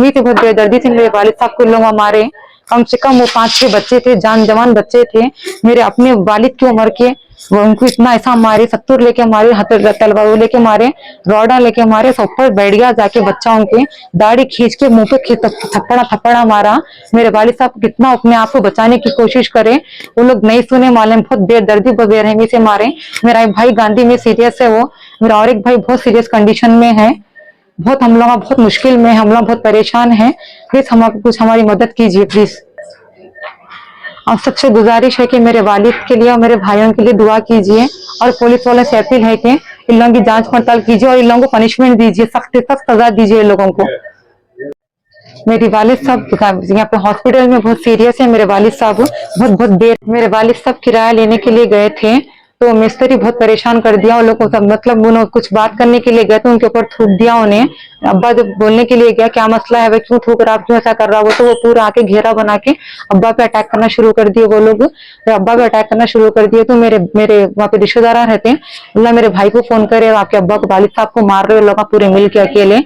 बेरहमी थी, बहुत बेदर्दी थी। मेरे वालिद साहब को लोग मारे, कम से कम वो 5-6 बच्चे थे, जान जवान बच्चे थे मेरे अपने वालिद की उम्र के। वो उनको इतना ऐसा मारे, सत्तूर लेके मारे, तलवार लेके मारे, रॉडा लेके मारे, सब पर बैठ गया जाके बच्चा, उनके दाढ़ी खींच के मुंह पे थप्पड़ा थप्पड़ा मारा। मेरे वालिद साहब कितना अपने आप को बचाने की कोशिश करे, वो लोग नहीं सुने, मालूम बहुत बेदर्दी बेरहमी से मारे। मेरा एक भाई गांधी में सीरियस है, वो मेरा और एक भाई बहुत सीरियस कंडीशन में है, बहुत हम लोग बहुत मुश्किल में, हम लोग बहुत परेशान हैं। प्लीज हम कुछ हमारी मदद कीजिए प्लीज। आप सबसे गुजारिश है कि मेरे वालिद के लिए और मेरे भाइयों के लिए दुआ कीजिए, और पुलिस वालों से अपील है कि इन लोगों की जांच पड़ताल कीजिए और इन लोगों को पनिशमेंट दीजिए, सख्त से सख्त सजा दीजिए इन लोगों को। मेरे वालिद साहब यहाँ पे हॉस्पिटल में बहुत सीरियस है। मेरे वालिद साहब बहुत बहुत देर, मेरे वालिद साहब किराया लेने के लिए गए थे, तो मिस्त्री बहुत परेशान कर दिया उन लोगों को। मतलब उन्होंने कुछ बात करने के लिए गए तो उनके ऊपर थूक दिया उन्हें। अब्बा जब बोलने के लिए गया क्या मसला है, वह क्यों थूक रहा, क्यों ऐसा कर रहा, वो तो वो पूरा आके घेरा बना के अब्बा पे अटैक करना शुरू कर दिए वो लोग। तो अब्बा पे अटैक करना शुरू कर दिए तो मेरे मेरे वहाँ पे रिश्तेदार रहते हैं, बोला मेरे भाई को फोन करे, आपके अब्बा को, वालिद साहब को मार रहे हो लोग पूरे मिल के अकेले।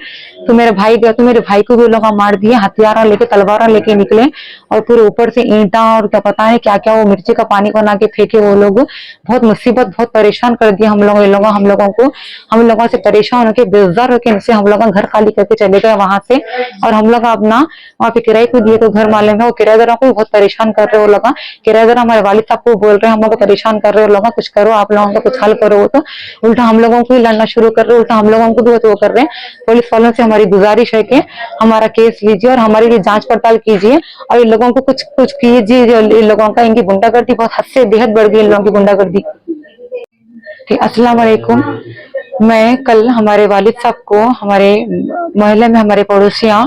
तो मेरे भाई गया तो मेरे भाई को भी लोग मार दिए, हथियारा लेके, तलवारा लेके निकले, और पूरे ऊपर से ईंटा और क्या पता है क्या क्या वो मिर्ची का पानी बना के फेंके वो लोग। बहुत मुसीबत, बहुत परेशान कर दिया हम लोगों को। हम लोगों से परेशान होकर बेजार होकर इनसे हम लोग घर खाली करके चले गए वहां से। और हम लोग अपना वहाँ पे किराए को दिए तो घर माले में वो किराएदारों को भी बहुत परेशान कर रहे हो लोग। किराएदार हमारे वालिद साहब को बोल रहे हैं हम लोग को परेशान कर रहे हो लोग, कुछ करो आप लोगों का, कुछ हल करो। वो तो उल्टा हम लोगों को ही लड़ना शुरू कर रहे हो, उल्टा हम लोगों को भी वो कर रहे हैं। पुलिस वालों से हमारी गुजारिश है कि हमारा केस लीजिए और हमारी लिए जांच पड़ताल कीजिए, और इन लोगों को कुछ कुछ कीजिए। जो इन लोगों का, इनकी गुंडागर्दी बहुत हद से बेहद बढ़ गई, इन लोगों की गुंडागर्दी। अस्सलाम वालेकुम। मैं कल हमारे वालिद साहब को, हमारे मोहल्ले में हमारे पड़ोसियां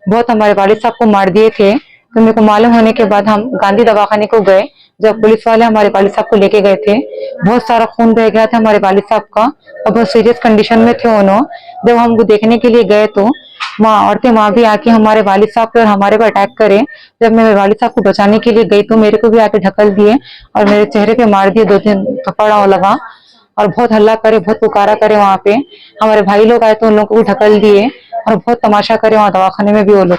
बहुत हमारे वालिद साहब को मार दिए थे, तो मेरे को मालूम होने के बाद हम गांधी दवाखाने को गए। जब पुलिस वाले हमारे वालिद साहब को लेके गए थे, बहुत सारा खून बह गया था हमारे वालिद साहब का, और बहुत सीरियस कंडीशन में थे उन्होंने। जब हमको देखने के लिए गए तो औरतें वहां भी आके हमारे वालिद साहब पे और हमारे पे अटैक करे। जब मैं मेरे वालिद साहब को बचाने के लिए गई तो मेरे को भी आके ढकल दिए और मेरे चेहरे पे मार दिए, 2-3 थप्पड़ लगा, और बहुत हल्ला करे, बहुत पुकारा करे। वहां पे हमारे भाई लोग आए तो उन लोगों को भी ढकल दिए और बहुत तमाशा करे वहां दवाखाने में भी वो लोग।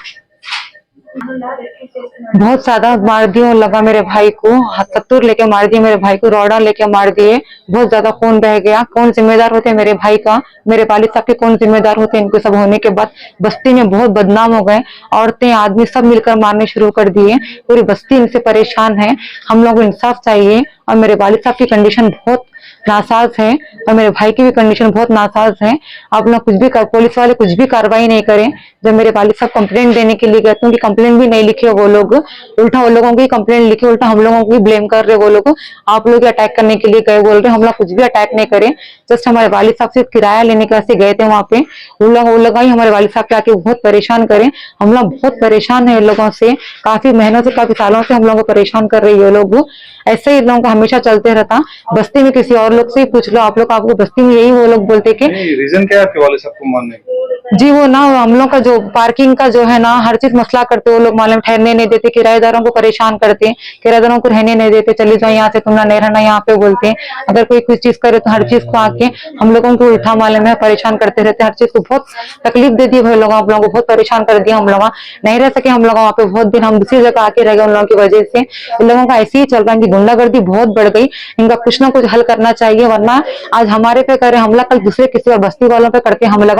बहुत ज्यादा मार दिए लगा मेरे भाई को, सत्तूर लेके मार दिए मेरे भाई को, रॉडा लेके मार दिए, बहुत ज्यादा खून बह गया। कौन जिम्मेदार होते मेरे भाई का, मेरे वालिद साहब के कौन जिम्मेदार होते इनको सब होने के बाद? बस्ती में बहुत बदनाम हो गए, औरतें आदमी सब मिलकर मारने शुरू कर दिए, पूरी बस्ती इनसे परेशान है। हम लोग को इंसाफ चाहिए, और मेरे वालिद साहब की कंडीशन बहुत नासाज है और मेरे भाई की भी कंडीशन बहुत नासाज है। आप लोग कुछ भी पुलिस वाले कुछ भी कार्रवाई नहीं करें। जब मेरे वालिद साहब कंप्लेंट देने के लिए गए तो उनकी कंप्लेंट भी नहीं लिखे वो लोग, उल्टा वो लोगों की कंप्लेंट लिखे, उल्टा हम लोगों को भी ब्लेम कर रहे वो लोग। आप लोग अटैक करने के लिए गए बोल रहे, हम लोग कुछ भी अटैक नहीं करें, जस्ट हमारे वालिद साहब से किराया लेने के वास्ते गए थे वहां पे। वो लोग ही हमारे वालिद साहब के आके बहुत परेशान करे। हम लोग बहुत परेशान है इन लोगों से, काफी महीनों से, काफी सालों से हम लोगों को परेशान कर रही है लोग। ऐसे ही इन लोगों का हमेशा चलते रहता। बस्ती में किसी और लोग से ही पूछ लो आप लोग, आपको बस्ती में यही वो लोग बोलते कि रीजन क्या है आपके वाले साहब को मारने का? जी वो ना हम लोग का जो पार्किंग का जो है ना, हर चीज मसला करते वो लोग, मालूम ठहरने नहीं देते, किराएदारों को परेशान करते, किराएदारों को रहने नहीं देते, चले जाओ यहाँ से, तुम ना नहीं रहना यहाँ पे बोलते। अगर कोई कुछ चीज करे तो हर चीज को आके हम लोगों को उल्टा मालूम है परेशान करते रहते, हर चीज को बहुत तकलीफ दे दी भाई लोग, आप लोगों को बहुत परेशान कर दिया। हम लोग नहीं रह सके, हम लोग वहाँ पे बहुत दिन, हम दूसरी जगह आके रह गए उन लोगों की वजह से। इन लोगों का ऐसे ही चल रहा है, इनकी गुंडागर्दी बहुत बढ़ गई, इनका कुछ ना कुछ हल करना चाहिए, वरना आज हमारे पे करे हमला, कल दूसरे किसी और बस्ती वालों पे करते हमला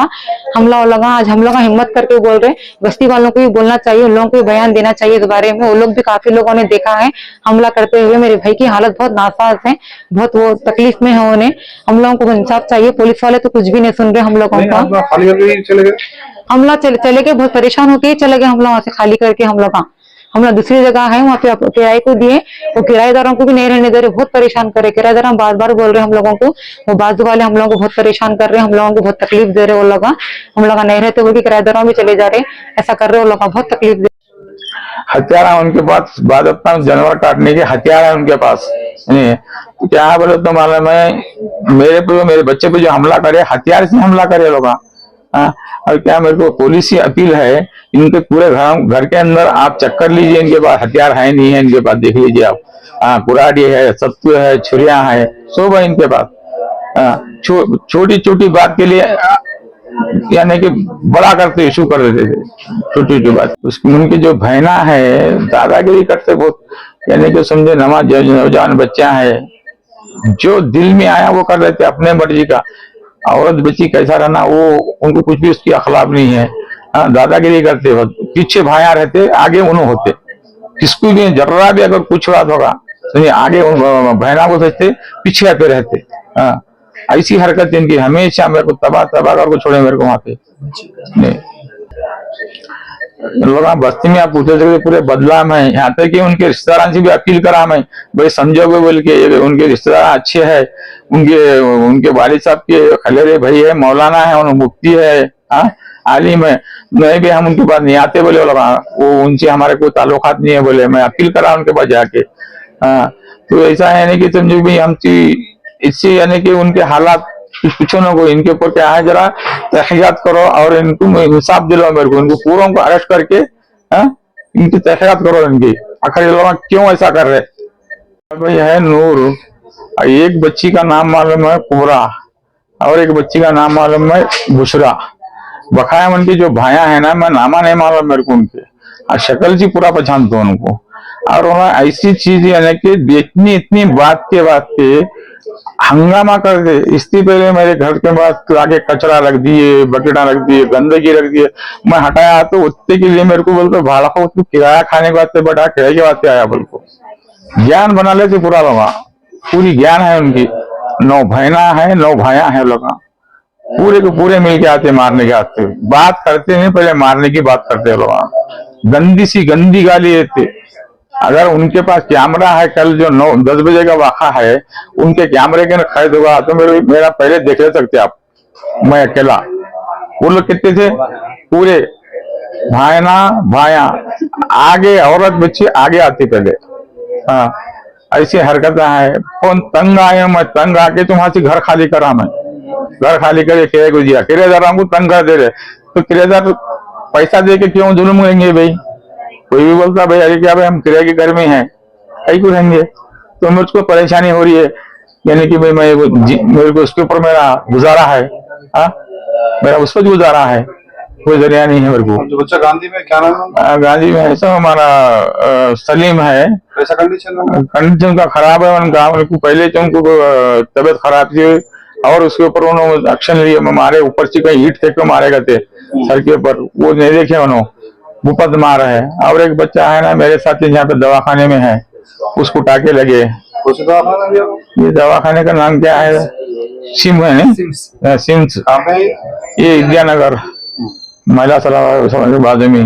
लगा। आज हम लोग हिम्मत करके बोल रहे, बस्ती वालों को भी बोलना चाहिए, उन लोगों को भी बयान देना चाहिए इस बारे में। वो लोग भी, काफी लोगों ने देखा है हमला करते हुए। मेरे भाई की हालत बहुत नासाज है, बहुत वो तकलीफ में है उन्हें। हम लोगों को इंसाफ चाहिए, पुलिस वाले तो कुछ भी नहीं सुन रहे हम लोगों का। हमला चले गए, बहुत परेशान होके चले गए हम लोग वहां से खाली करके। हम लोग दूसरी जगह है, वहाँ पे किराए को दिए, वो किराएदारों को भी नहीं रहने दे रहे, बहुत परेशान करे किराएदार। हम बार बार बोल रहे हम लोगों को, वो बाजू वाले हम लोगों को बहुत परेशान कर रहे हैं, हम लोगों को बहुत तकलीफ दे रहे वो लोग। हम लोग नहीं रहते वो भी किराएदारों में चले जा रहे, ऐसा कर रहे वो लोग, बहुत तकलीफ दे। हथियार है उनके पास, बादशाह जानवर काटने के हथियार है उनके पास। तो क्या बोले तो मालूम है मेरे पे, मेरे बच्चे पे जो हमला करे, हथियार से हमला करे लोग। और क्या मेरे को पुलिस की अपील है, इनके पूरे घर के अंदर आप चक्कर लीजिए, इनके पास हथियार है नहीं है, इनके पास देख लीजिए आप। कुराड़ी है, सत्तू है, छुरिया है, सब है इनके पास। छोटी छोटी बात के लिए यानी कि बड़ा करते इशू कर देते थे छोटी छोटी बात। उसकी उनकी जो बहना है दादागिरी करते बहुत, यानी कि समझे नौजवान बच्चा है जो दिल में आया वो कर लेते अपने मर्जी का। औरत बच्ची कैसा रहना वो उनको कुछ भी उसकी अखलाक नहीं है। हाँ, दादागिरी करते हो, पीछे भाया रहते आगे उन्होंने होते, किसको भी जर्रा भी अगर कुछ बात होगा तो आगे बहना को सोचते पीछे आते रहते। हाँ, ऐसी हरकत इनकी हमेशा मेरे को तबाह तबाह करके छोड़े मेरे को वहां पे। लोग बस्ती में आप पूछते थे पूरे बदलाव है, यहाँ तक कि उनके रिश्तेदारों से भी अपील करा मैं भाई समझोगे बोल के, उनके रिश्तेदार अच्छे हैं, उनके वालिद साहब के खलेरे भाई है, मौलाना है, उन्हें मुफ्ती है, हाँ आलिम है, नहीं भी हम उनके पास नहीं आते बोले, वो उनसे हमारे कोई ताल्लुकात नहीं है बोले, मैं अपील करा उनके पास जाके। हाँ, तो ऐसा है नहीं कि समझो भाई हम इससे यानी कि उनके हालात पूछो ना को, इनके ऊपर क्या है जरा तहकीकात करो और इनको इंसाफ दिलाओ मेरे को, इनको पूरों को अरेस्ट करके इनकी तहकीकात करो, इनकी आखिर ये लोग क्यों ऐसा कर रहे। भाई है नूर, एक बच्ची का नाम मालूम है कुबरा और एक बच्ची का नाम मालूम है बुशरा। बकाया उनकी जो भाया है ना, मैं नामा नहीं मालूम मेरे को उनके, और शक्ल से पूरा पहचानता हूँ उनको। और उन्होंने ऐसी चीज यानी कि इतनी इतनी बात के हंगामा कर दे। इससे पहले मेरे घर के पास आगे कचरा रख दिए, बकेटा रख दिए, गंदगी रख दिए, मैं हटाया तो उत्ते के लिए मेरे को बोलते भाड़ा को तू किराया खाने के वास्ते बढ़ा, किराए के वास्ते आया बोल को। ज्ञान बना ले थे पूरा लोग, पूरी ज्ञान है उनकी, 9 बहना है 9 भाया है लोग, पूरे के पूरे मिलके आते मारने के आते, बात करते नहीं पहले मारने की बात करते लोग, गंदी सी गंदी गाली देते। अगर उनके पास कैमरा है, कल जो 9-10 बजे का वाक़ा है, उनके कैमरे के खरीद होगा तो मेरा पहले देख ले सकते आप, मैं अकेला। वो लोग कितने थे, पूरे भायना भाया, आगे औरत बच्ची आगे आती पहले। हाँ, ऐसी हरकत है। कौन तंग आए, मैं तंग आके तुम्हारे से घर खाली करा, मैं घर खाली करे किराए को दिया, किराएदार को तंग कर दे रहे, तो किराएदार पैसा दे के क्यों जुल्म करेंगे भाई। कोई भी बोलता भाई अरे क्या भाई हम किराए के घर में हैं, कहीं को रहेंगे, तो मुझको परेशानी हो रही है, यानी कि भाई मेरे को उसके ऊपर मेरा गुजारा है, मेरा उस पर गुजारा है, कोई जरिया नहीं है मेरे को। जो बच्चा गांधी में क्या नाम है? गांधी में ऐसा हमारा सलीम है। कैसा कंडीशन का खराब है उनका, उनको पहले तो उनको तबीयत खराब थी और उसके ऊपर उन्होंने एक्शन लिए, मारे ऊपर से कहीं ईट फेंक के मारे गए थे सर के ऊपर, वो नहीं देखे उन्होंने, मुपद मार है। और एक बच्चा है ना मेरे साथ यहाँ पे दवाखाने में है, उसको टाके लगे। ये दवाखाने का नाम क्या है, सिम है ना, सिम्स, ये विद्यानगर महिला सलाह के बाजू में।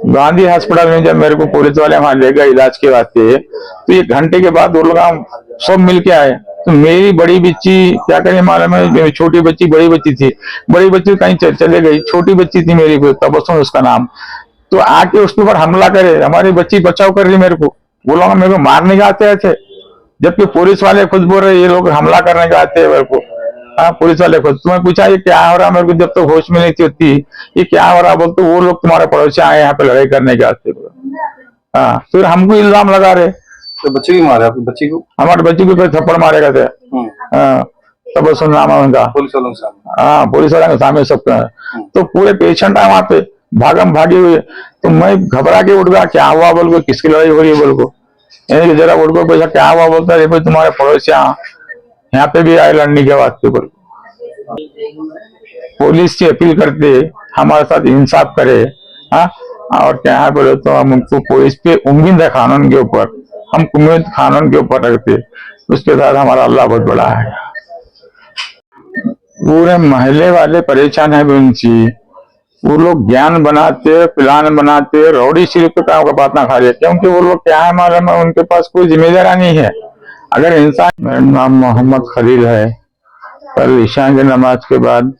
गांधी अस्पताल में जब मेरे को पुलिस वाले वहां ले गए इलाज के वास्ते, तो 1 घंटे के बाद वो लोग सब मिल के आए। तो मेरी बड़ी बच्ची क्या करे मालूम है, छोटी बच्ची बड़ी बच्ची थी, बड़ी बच्ची कहीं चले गई, छोटी बच्ची थी मेरी तबस्सुम उसका नाम, तो आके उसके ऊपर हमला करे, हमारी बच्ची बचाव कर रही मेरे को, वो लोग मेरे को मारने के आते थे, जबकि पुलिस वाले खुद बोल रहे ये लोग हमला करने के आते हैं मेरे को। हाँ, पुलिस वाले खुद। तुम्हें पूछा ये क्या हो रहा, मेरे को जब तक होश में नहीं थी ये क्या हो रहा, बोलते वो लोग तुम्हारे पड़ोसी आए यहाँ पे लड़ाई करने के आते। हाँ, फिर हमको इल्जाम लगा रहे। तो बच्चे भी मारे आपकी बच्ची को? हमारे बच्ची को थप्पड़ मारे गए थे। तब सुनना उनका पुलिस वालों के सामने। हाँ, पुलिस वालों के सामने सबका। तो पूरे पेशेंट है वहां पे, भागम भागी हुई, तो मैं घबरा के उठ गया, क्या हुआ बोल को, किसकी लड़ाई हो रही है बोल को, जरा उठ गो पैसा क्या हुआ, बोलता है भाई तुम्हारे पड़ोसिया यहाँ पे भी आए लड़ने के वास्ते बोल। पुलिस से अपील करते हमारे साथ इंसाफ करे। हाँ, और क्या है बोले तो हम उनको पुलिस पे उम्मीद है, कानून के ऊपर हम उम्मीद कानून के ऊपर रखते, उसके साथ हमारा अल्लाह बहुत बड़ा है। पूरे महल्ले वाले परेशान है उनसी, वो लोग ज्ञान बनाते, प्लान बनाते, रौड़ी सिर्फ का बात ना खा रहे, क्योंकि वो लोग क्या है मालूम है, उनके पास कोई जिम्मेदारी नहीं है। अगर इंसान, मेरा नाम मोहम्मद खलील है, कल ईशान की नमाज के बाद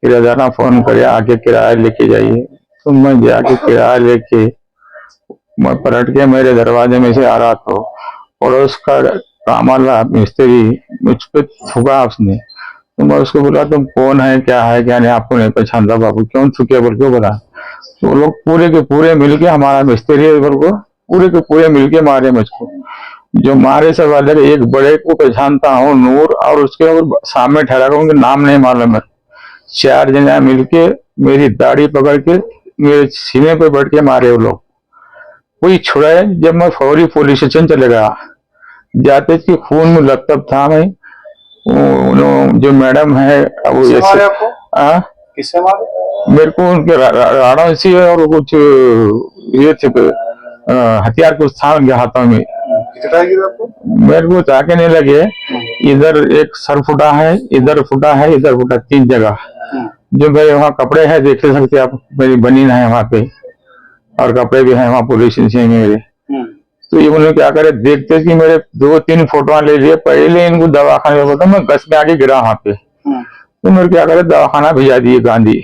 किराएदार फोन करे आके किराया लेके जाइए, तो मैं जाके किराया लेके मैं पलट के मेरे दरवाजे में से आ रहा था, पड़ोस का काम वाला मिस्त्री मुझ पे थूका उसने, तो मैं उसको बोला तुम कौन है क्या है क्या नहीं, आपको नहीं पहचानता बाबू, क्यों थूके बोल के बोला। तो लोग पूरे के पूरे मिलके, हमारा मिस्त्री बोल को पूरे के पूरे मिलके मारे मुझको। जो मारे सब वाले एक बड़े को पहचानता हूँ नूर, और उसके सामने ठहरा उनके नाम नहीं मालूम है, 4 जना मिलके मेरी दाढ़ी पकड़ के मेरे सीने पे बैठ के मारे वो लोग। कोई छुड़ाए जब मैं फौरी पुलिस स्टेशन चले गया, जाते कि खून में लपतप था। मैं जो मैडम है वो किससे मारे ऐसे आपको? हाँ, किससे मारे? मेरे को उनके राणा सी और कुछ ये थे हथियार कुछ था उनके हाथों में। कितना गिरा आपको? मेरे को चाके नहीं लगे, इधर एक सर फुटा है, इधर फुटा है, इधर फुटा, 3 जगह। जो मेरे वहाँ कपड़े हैं देख सकते आप, मेरी बनीन है वहाँ पे और कपड़े भी हैं वहाँ पुलिस स्टेशन में मेरे। तो ये उन्होंने क्या करे, देखते कि मेरे 2-3 फोटो ले लिए, पहले इनको दवाखाने में बोलता मैं गस में आके गिरा वहाँ पे। तो मेरे क्या करे, दवाखाना भेजा दिए गांधी।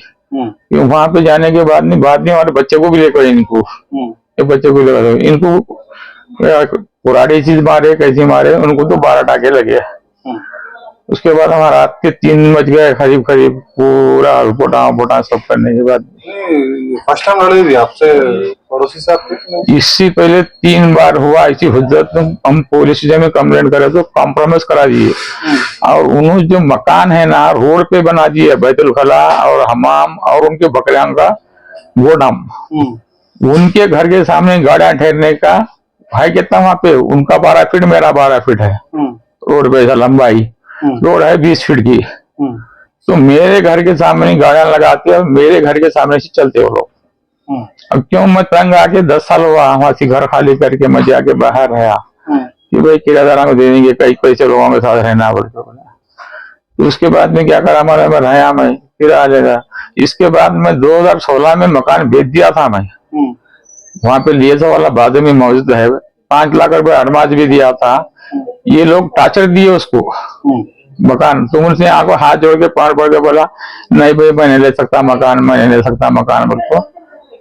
वहां पे जाने के बाद में हमारे बच्चे को भी लेकर इनको ये बच्चे को लेकर इनको कुराड़ी चीज मारे, कैसे मारे, उनको तो 12 टाके लगे। उसके बाद हमारा रात के 3 बज गए करीब करीब, पूरा पोटा सब करने के बाद। फर्स्ट टाइम लड़े भी आपसे पड़ोसी साहब के? इससे पहले 3 बार हुआ ऐसी हुज्जत, हम पुलिस स्टेशन में कंप्लेंट करे तो कॉम्प्रोमाइज करा दिए। और उन्होंने जो मकान है ना रोड पे बना दिए, बैतुल खला और हमाम और उनके बकरियां का गोदाम, उनके घर के सामने गाड़ियां ठहरने का भाई कितना वहां पे, उनका 12 फीट मेरा 12 फीट है रोड पे, लंबाई रोड है 20 फीट की। तो मेरे घर के सामने गाड़ियां लगाते और मेरे घर के सामने से चलते वो लोग। अब क्यों मैं तंग आके 10 साल हुआ वहां से घर खाली करके मैं जाके बाहर रहा कि भाई किराएदारा को दे देंगे, कई पैसे लोगों के साथ रहना बोल के बोला। तो उसके बाद में क्या करा, हमारे में रहा मैं, फिर आ जाएगा। इसके बाद में 2016 में मकान बेच दिया था मैं, वहां पे लिएसा वाला बाजू में मौजूद है, 5 लाख रुपए एडवांस भी दिया था। ये लोग टार्चर दिए उसको मकान, तो उनसे आंखों हाथ जोड़ के पार पड़ के बोला नहीं भाई मैं नहीं ले सकता मकान, मैं नहीं ले सकता मकान। बोल को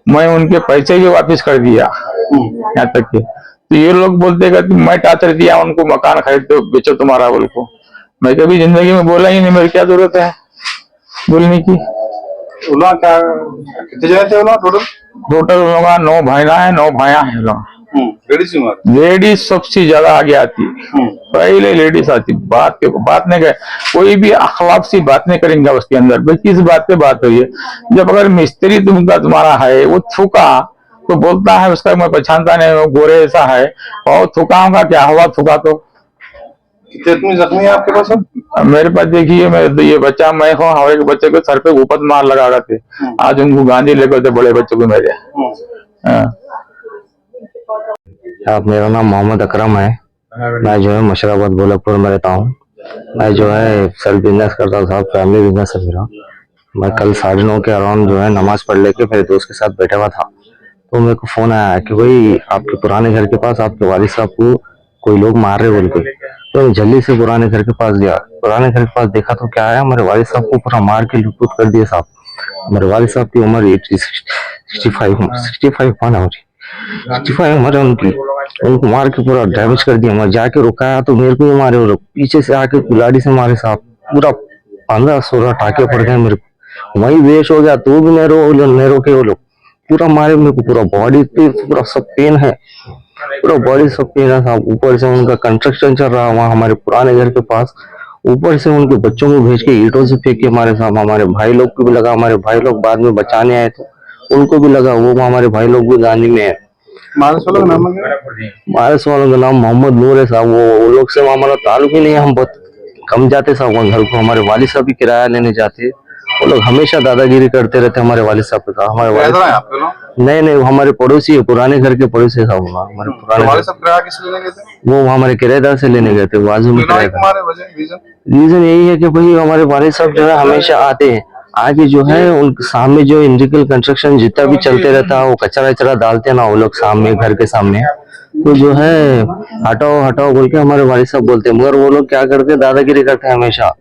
मैं उनके पैसे भी वापस कर दिया यहाँ तक के। तो ये लोग बोलते कि मैं टार्चर दिया उनको, मकान खरीद दो बेचो तुम्हारा। बोल को मैं कभी जिंदगी में बोला ही नहीं, मेरी क्या जरूरत है बोलने की। क्या कितने जने थे टोटल लोग 9 बहना है, 9 भाइयां है लोग। लेडीज सबसे ज्यादा आगे आती, पहले लेडीज आती, बात नहीं करे, कोई भी अखलाक सी बात नहीं करेंगे उसके अंदर। भाई किस बात पे बात हुई है, जब अगर मिस्त्री तुम्हारा है वो थूका तो बोलता है उसका मैं पहचानता नहीं, वो गोरे ऐसा है और थूका होगा, क्या हुआ थूका तो। कितने जख्मी है आपके पास? मेरे पास देखिए, ये बच्चा मैं हूँ और एक बच्चे को सर पे ऊपर मार लगा रहे थे, आज उनको गांधी लेकर थे बड़े बच्चे को मेरे। आप, मेरा नाम मोहम्मद अकरम है। मैं जो है मुशराबाद गोलकपुर में रहता हूँ। मैं जो है सेल्फ बिजनेस करता था, फैमिली बिजनेस है मेरा। मैं कल 9:30 के अराउंड जो है नमाज पढ़ लेके मेरे दोस्त के साथ बैठा हुआ था, तो मेरे को फोन आया कि भाई आपके पुराने घर के पास आपके वालिद साहब को कोई लोग मार रहे बोल के। तो मैं जल्दी से पुराने घर के पास गया। पुराने घर के पास देखा तो क्या है, हमारे वालिद साहब को पूरा मार के लुटपुट कर दिया साहब। हमारे वालिद साहब की उम्र 65 उम्र है उनकी। उनको मार के पूरा डैमेज कर दिया। मैं जाके रुकाया तो मेरे को भी मारे वो लोग, पीछे से आके कुल्हाड़ी से मारे साहब। पूरा 15-16 टाके पड़ गए मेरे को, वही बेहोश हो गया। तो भी नहीं रोके वो लोग, पूरा मारे मेरे को। पूरा बॉडी पे पूरा सब पेन है, पूरा बॉडी सब पेन है साहब। ऊपर से उनका कंस्ट्रक्शन चल रहा है वहाँ हमारे पुराने घर के पास, ऊपर से उनके बच्चों को भेज के ईंटों से फेंक के मारे साहब। हमारे भाई लोग को भी लगा, हमारे भाई लोग बाद में बचाने आए तो उनको भी लगा, वो हमारे भाई लोग भी गांधी में है। मारस वालों का नाम मोहम्मद नूर है साहब। वो लोग से हमारा ताल्लुक ही नहीं है, हम बहुत कम जाते साहब वहाँ घर को। हमारे वालिद साहब भी किराया लेने जाते, वो लोग हमेशा दादागिरी करते रहते हमारे वालिद साहब के साथ। हमारे वालिद नहीं, हमारे पड़ोसी है, पुराने घर के पड़ोसी साहब। हमारे पुराने वो हमारे किराएदार से लेने गए थे बाजू में। रीजन यही है कि भाई हमारे वालिद साहब जो है हमेशा आते हैं, आगे जो है उनके सामने जो इंडिकल कंस्ट्रक्शन जितना भी चलते रहता है, वो कचरा डालते हैं ना वो लोग सामने, घर के सामने। तो जो है हटाओ हटाओ बोल के हमारे वालिद साहब बोलते हैं, मगर वो लोग क्या करते हैं, दादागिरी करते हैं हमेशा।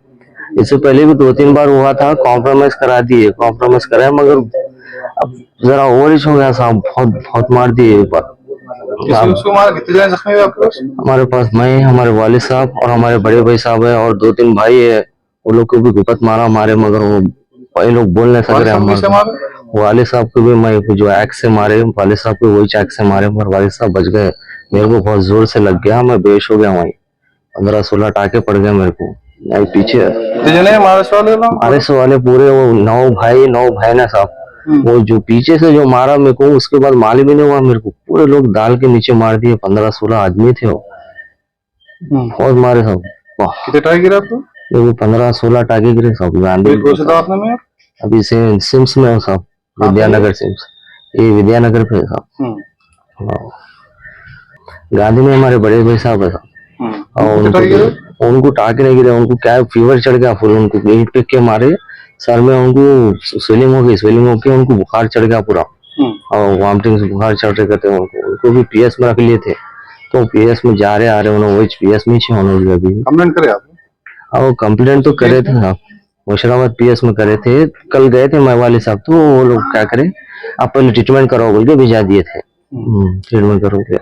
इससे पहले भी 2-3 बार हुआ था, कॉम्प्रोमाइज करा दिए, कॉम्प्रोमाइज कराया, मगर अब जरा ओवरिश हो गया साहब, बहुत मार दिए एक बार। हमारे पास मैं, हमारे वालिद साहब और हमारे बड़े भाई साहब है और 2-3 भाई है, वो लोग को भी गुपत मारा मारे, मगर वो भाई लोग बोल नहीं सक रहे। वालिद साहब को भी मैं जो एक्स से मारे, वालिद साहब को वही चैक से मारे, मगर वालिद साहब बच गए। मेरे को बहुत जोर से लग गया, मैं बेहोश हो गया वहीं, 15-16 टाके पड़ गए मेरे को। नहीं पीछे जितने मारस वाले लोग हमारे से वाले पूरे वो 9 भाई ना साहब, वो जो पीछे से जो मारा मेरे को, उसके बाद मालूम ही नहीं हुआ मेरे को, पूरे लोग डाल के नीचे मार दिए। 15-16 आदमी थे वो, और मारे सब। वाह, कितने टाइम गिरा आपको? वो 15-16 टाके गिरे सब। गांधी कौन सा था आपने में? अभी सिम्स में हो साहब, विद्यानगर सिम्स, ये विद्यानगर पे है साहब। हाँ। गांधी में हमारे बड़े भाई साहब है साहब, और उनको टाके नहीं गिरे, उनको क्या फीवर चढ़ गया फुल, उनको पेट पे के मारे सर में, उनको स्वेलिंग हो गई, स्वेलिंग होके उनको बुखार चढ़ गया पूरा, और वॉमिटिंग से बुखार चढ़ रहे थे उनको भी पीएस में रख लिए थे। तो पीएस में जा रहे आ रहे उन्होंने, वही पीएस में ही होने अभी कंप्लेंट करे आप? और कंप्लेंट तो करे थे आप, मुशराबाद पीएस में करे थे। कल गए थे महवाली साहब, तो वो लोग क्या करे, आप पहले ट्रीटमेंट कराओ बोल के भिजा दिए थे। ट्रीटमेंट करोगे।